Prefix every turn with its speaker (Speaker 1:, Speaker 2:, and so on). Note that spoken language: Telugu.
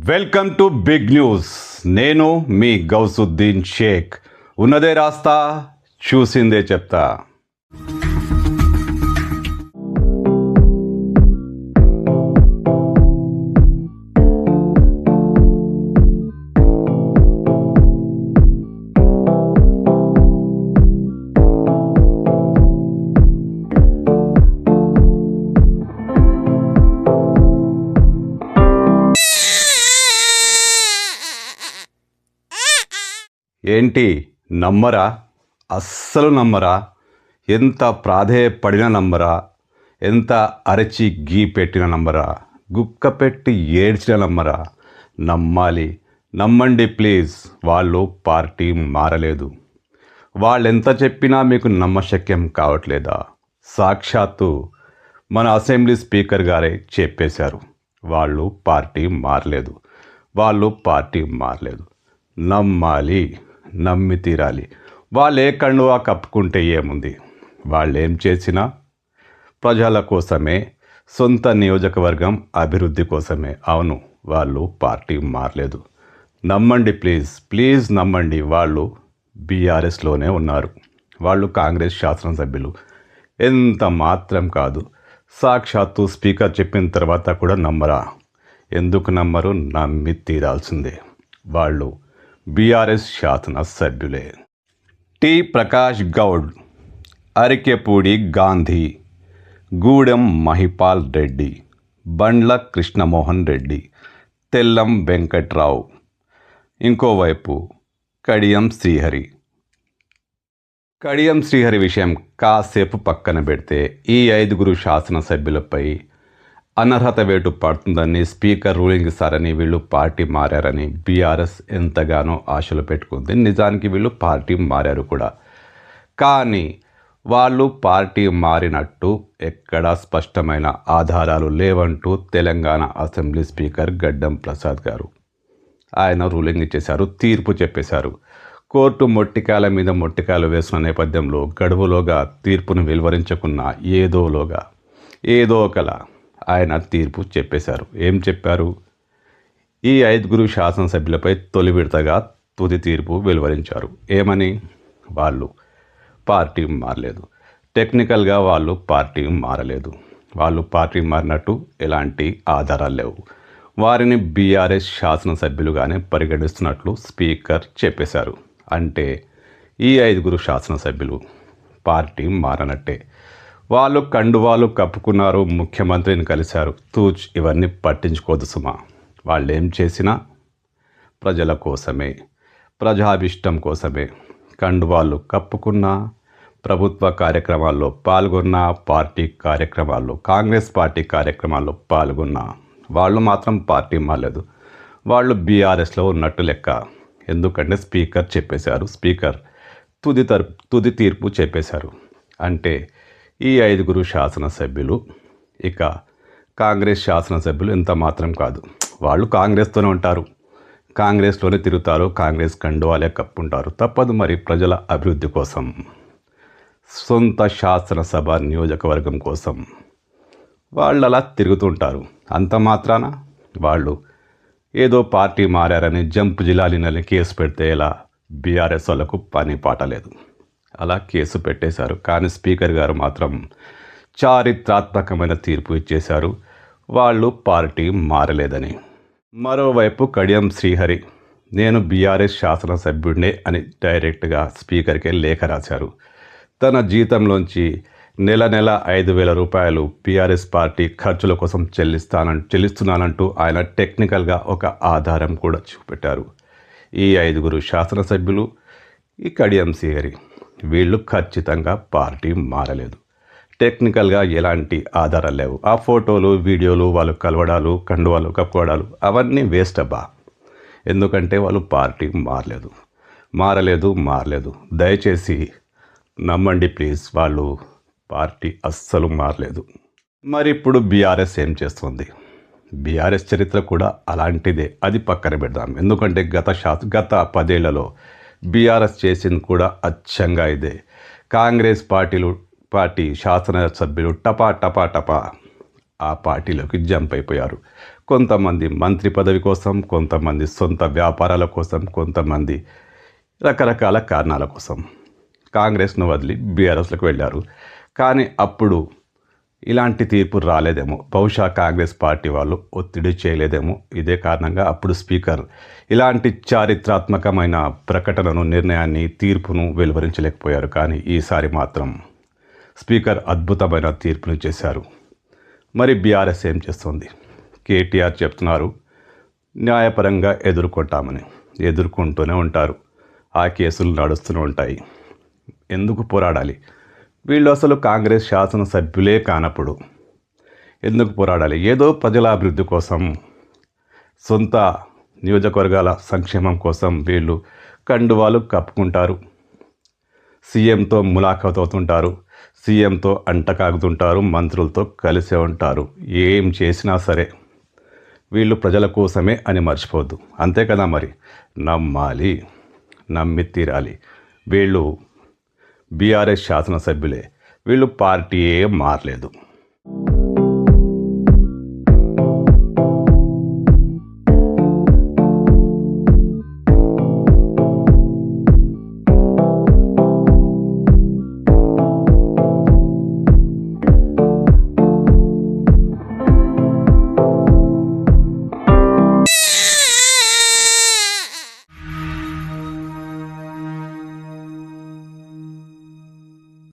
Speaker 1: Welcome to big news. నేను మీ గౌసుద్దీన్ షేక్. ఉన్నదే రాస్తా, చూసిందే చెప్తా. ఏంటి నమ్మరా? అస్సలు నమ్మరా? ఎంత ప్రాధేయపడినా నమ్మరా? ఎంత అరచి గీ పెట్టిన నమ్మరా? గుక్క పెట్టి ఏడ్చిన నమ్మరా? నమ్మాలి, నమ్మండి ప్లీజ్. వాళ్ళు పార్టీ మారలేదు. వాళ్ళెంత చెప్పినా మీకు నమ్మశక్యం కావట్లేదా? సాక్షాత్తు మన అసెంబ్లీ స్పీకర్ గారే చెప్పేశారు, వాళ్ళు పార్టీ మారలేదు, వాళ్ళు పార్టీ మారలేదు. నమ్మాలి, నమ్మి తీరాలి. వాళ్ళు ఏ కండువా కప్పుకుంటే ఏముంది? వాళ్ళు ఏం చేసినా ప్రజల కోసమే, సొంత నియోజకవర్గం అభివృద్ధి కోసమే. అవును, వాళ్ళు పార్టీ మారలేదు. నమ్మండి ప్లీజ్, ప్లీజ్ నమ్మండి. వాళ్ళు బీఆర్ఎస్లోనే ఉన్నారు. వాళ్ళు కాంగ్రెస్ శాసనసభ్యులు. ఎంత మాత్రం కాదు. సాక్షాత్తు స్పీకర్ చెప్పిన తర్వాత కూడా నమ్మరా? ఎందుకు నమ్మరు? నమ్మి తీరాల్సిందే. వాళ్ళు బీఆర్ఎస్ శాసనసభ్యులే. టి ప్రకాష్ గౌడ్, అరికెపూడి గాంధీ, గూడెం మహిపాల్ రెడ్డి, బండ్ల కృష్ణమోహన్ రెడ్డి, తెల్లం వెంకట్రావు, ఇంకోవైపు కడియం శ్రీహరి. కడియం శ్రీహరి విషయం కాసేపు పక్కన పెడితే, ఈ 5 శాసనసభ్యులపై అనర్హత వేటు పడుతుందని స్పీకర్ రూలింగ్ ఇస్తారని వీళ్ళు పార్టీ మారారని బీఆర్ఎస్ ఎంతగానో ఆశలు పెట్టుకుంది. నిజానికి వీళ్ళు పార్టీ మారారు కూడా. కానీ వాళ్ళు పార్టీ మారినట్టు ఎక్కడా స్పష్టమైన ఆధారాలు లేవంటూ తెలంగాణ అసెంబ్లీ స్పీకర్ గడ్డం ప్రసాద్ గారు ఆయన రూలింగ్ ఇచ్చేశారు, తీర్పు చెప్పేశారు. కోర్టు మొట్టికాయల మీద మొట్టికాయలు వేసిన నేపథ్యంలో గడువులోగా తీర్పును వెలువరించకున్న ఏదో ఒకలా ఆయన తీర్పు చెప్పేశారు. ఏం చెప్పారు? ఈ 5 శాసనసభ్యులపై తొలి విడతగా తుది తీర్పు వెలువరించారు. ఏమని? వాళ్ళు పార్టీ మారలేదు. టెక్నికల్గా వాళ్ళు పార్టీ మారలేదు. వాళ్ళు పార్టీ మారినట్టు ఎలాంటి ఆధారాలు లేవు. వారిని బీఆర్ఎస్ శాసనసభ్యులుగానే పరిగణిస్తున్నట్లు స్పీకర్ చెప్పేశారు. అంటే ఈ 5 శాసనసభ్యులు పార్టీ మారనట్టే. వాళ్ళు కండువాలు కప్పుకున్నారు, ముఖ్యమంత్రిని కలిశారు. ఇవన్నీ పట్టించుకోదు సుమా. వాళ్ళు ఏం చేసినా ప్రజల కోసమే, ప్రజాభిష్టం కోసమే. కండువాలు కప్పుకున్నా, ప్రభుత్వ కార్యక్రమాల్లో పాల్గొన్నా, పార్టీ కార్యక్రమాల్లో, కాంగ్రెస్ పార్టీ కార్యక్రమాల్లో పాల్గొన్నా, వాళ్ళు మాత్రం పార్టీ మారలేదు. వాళ్ళు బీఆర్ఎస్లో ఉన్నట్టు లెక్క. ఎందుకంటే స్పీకర్ చెప్పేశారు, స్పీకర్ తుది తీర్పు చెప్పేశారు. అంటే ఈ 5 శాసనసభ్యులు ఇక కాంగ్రెస్ శాసనసభ్యులు ఎంత మాత్రం కాదు. వాళ్ళు కాంగ్రెస్తోనే ఉంటారు, కాంగ్రెస్లోనే తిరుగుతారు, కాంగ్రెస్ కండువాలే కప్పుంటారు. తప్పదు మరి. ప్రజల అభివృద్ధి కోసం, సొంత శాసనసభ నియోజకవర్గం కోసం వాళ్ళు అలా తిరుగుతుంటారు. అంత మాత్రాన వాళ్ళు ఏదో పార్టీ మారారని జంప్ జిలాలీనని కేసు పెడితే ఎలా? బీఆర్ఎస్ వాళ్ళకు పని పాట లేదు. అలా కేసు పెట్టేశారు. కానీ స్పీకర్ గారు మాత్రం చారిత్రాత్మకమైన తీర్పు ఇచ్చేశారు, వాళ్ళు పార్టీ మారలేదని. మరోవైపు కడియం శ్రీహరి, నేను బీఆర్ఎస్ శాసనసభ్యుడినే అని డైరెక్ట్గా స్పీకర్కే లేఖ రాశారు. తన జీతంలోంచి నెల 5,000 రూపాయలు బీఆర్ఎస్ పార్టీ ఖర్చుల కోసం చెల్లిస్తున్నానంటూ ఆయన టెక్నికల్గా ఒక ఆధారం కూడా చూపెట్టారు. ఈ 5 శాసనసభ్యులు, ఈ కడియం శ్రీహరి, వీళ్ళు ఖచ్చితంగా పార్టీ మారలేదు. టెక్నికల్గా ఎలాంటి ఆధారాలు లేవు. ఆ ఫోటోలు, వీడియోలు, వాళ్ళు కలవడాలు, కండువాలు కప్పుకోవడాలు అవన్నీ వేస్ట్ అబ్బా. ఎందుకంటే వాళ్ళు పార్టీ మారలేదు. దయచేసి నమ్మండి ప్లీజ్. వాళ్ళు పార్టీ అస్సలు మారలేదు. మరి ఇప్పుడు బీఆర్ఎస్ ఏం చేస్తుంది? బీఆర్ఎస్ చరిత్ర కూడా అలాంటిదే. అది పక్కన పెడదాం. ఎందుకంటే గత 10 ఏళ్లలో బీఆర్ఎస్ చేసింది కూడా అచ్చంగా ఇదే. కాంగ్రెస్ పార్టీ శాసనసభ్యులు టపా ఆ పార్టీలోకి జంప్ అయిపోయారు. కొంతమంది మంత్రి పదవి కోసం, కొంతమంది సొంత వ్యాపారాల కోసం, కొంతమంది రకరకాల కారణాల కోసం కాంగ్రెస్ను వదిలి బీఆర్ఎస్లకు వెళ్ళారు. కానీ అప్పుడు ఇలాంటి తీర్పు రాలేదేమో, బహుశా కాంగ్రెస్ పార్టీ వాళ్ళు ఒత్తిడి చేయలేదేమో. ఇదే కారణంగా అప్పుడు స్పీకర్ ఇలాంటి చారిత్రాత్మకమైన ప్రకటనను, నిర్ణయాన్ని, తీర్పును వెలువరించలేకపోయారు. కానీ ఈసారి మాత్రం స్పీకర్ అద్భుతమైన తీర్పును చేశారు. మరి బీఆర్ఎస్ ఏం చేస్తుంది? కేటీఆర్ చెప్తున్నారు న్యాయపరంగా ఎదుర్కొంటామని. ఎదుర్కొంటూనే ఉంటారు. ఆ కేసులు నడుస్తూనే ఉంటాయి. ఎందుకు పోరాడాలి? వీళ్ళు అసలు కాంగ్రెస్ శాసనసభ్యులే కానప్పుడు ఎందుకు పోరాడాలి? ఏదో ప్రజల అభివృద్ధి కోసం, సొంత నియోజకవర్గాల సంక్షేమం కోసం వీళ్ళు కండువాలు కప్పుకుంటారు. సీఎంతో ములాఖాత్ అవుతుంటారు, సీఎంతో అంటకాగుతుంటారు, మంత్రులతో కలిసే ఉంటారు. ఏం చేసినా సరే వీళ్ళు ప్రజల కోసమే అని మర్చిపోవద్దు. అంతే కదా మరి. నమ్మాలి, నమ్మి తీరాలి. వీళ్ళు బీఆర్ఎస్ శాసనసభ్యులే. వీళ్ళు పార్టీయే మారలేదు.